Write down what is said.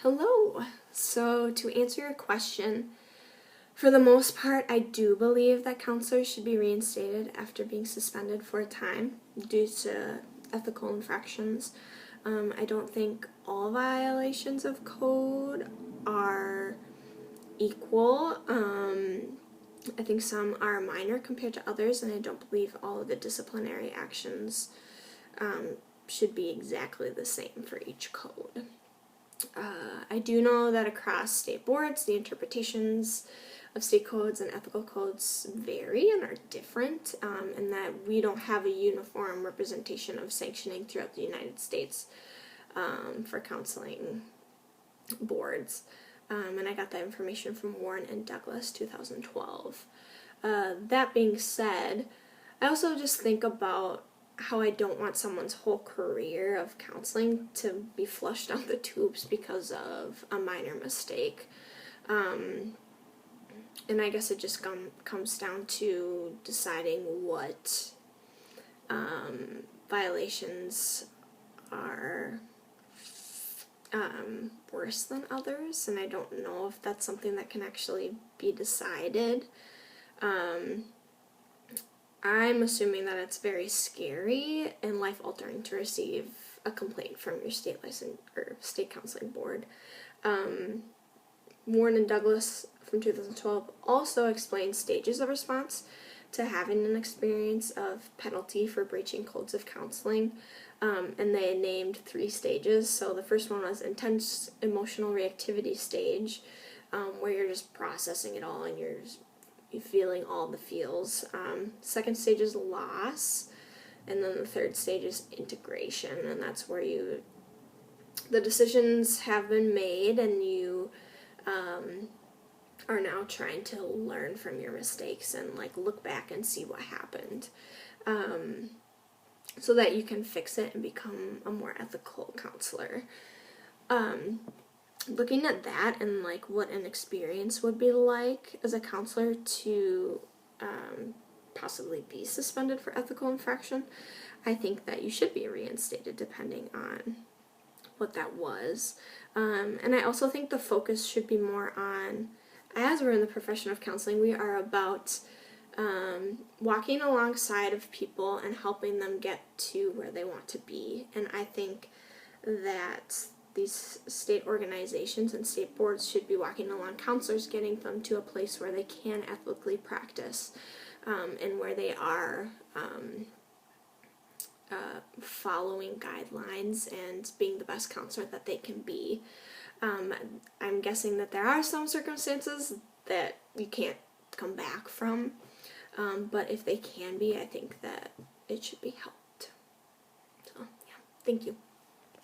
Hello. So to answer your question, for the most part, I do believe that counselors should be reinstated after being suspended for a time due to ethical infractions. I don't think all violations of code are equal. I think some are minor compared to others, and I don't believe all of the disciplinary actions should be exactly the same for each code. I do know that across state boards, the interpretations of state codes and ethical codes vary and are different, and that we don't have a uniform representation of sanctioning throughout the United States for counseling boards. And I got that information from Warren and Douglas, 2012. That being said, I also just think about how I don't want someone's whole career of counseling to be flushed down the tubes because of a minor mistake. And I guess it just comes down to deciding what violations are worse than others, and I don't know if that's something that can actually be decided. I'm assuming that it's very scary and life-altering to receive a complaint from your state license or state counseling board. Warren and Douglas from 2012 also explained stages of response to having an experience of penalty for breaching codes of counseling, and they named 3 stages. So the first one was intense emotional reactivity stage, where you're just processing it all and you're feeling all the feels. Second stage is loss, and then the third stage is integration, and that's where the decisions have been made and you are now trying to learn from your mistakes and look back and see what happened, so that you can fix it and become a more ethical counselor. Looking at that and what an experience would be like as a counselor to possibly be suspended for ethical infraction, I think that you should be reinstated depending on what that was. And I also think the focus should be more on, as we're in the profession of counseling, we are about walking alongside of people and helping them get to where they want to be. And I think that these state organizations and state boards should be walking along counselors, getting them to a place where they can ethically practice, and where they are following guidelines and being the best counselor that they can be. I'm guessing that there are some circumstances that you can't come back from, but if they can be, I think that it should be helped. So, yeah, thank you.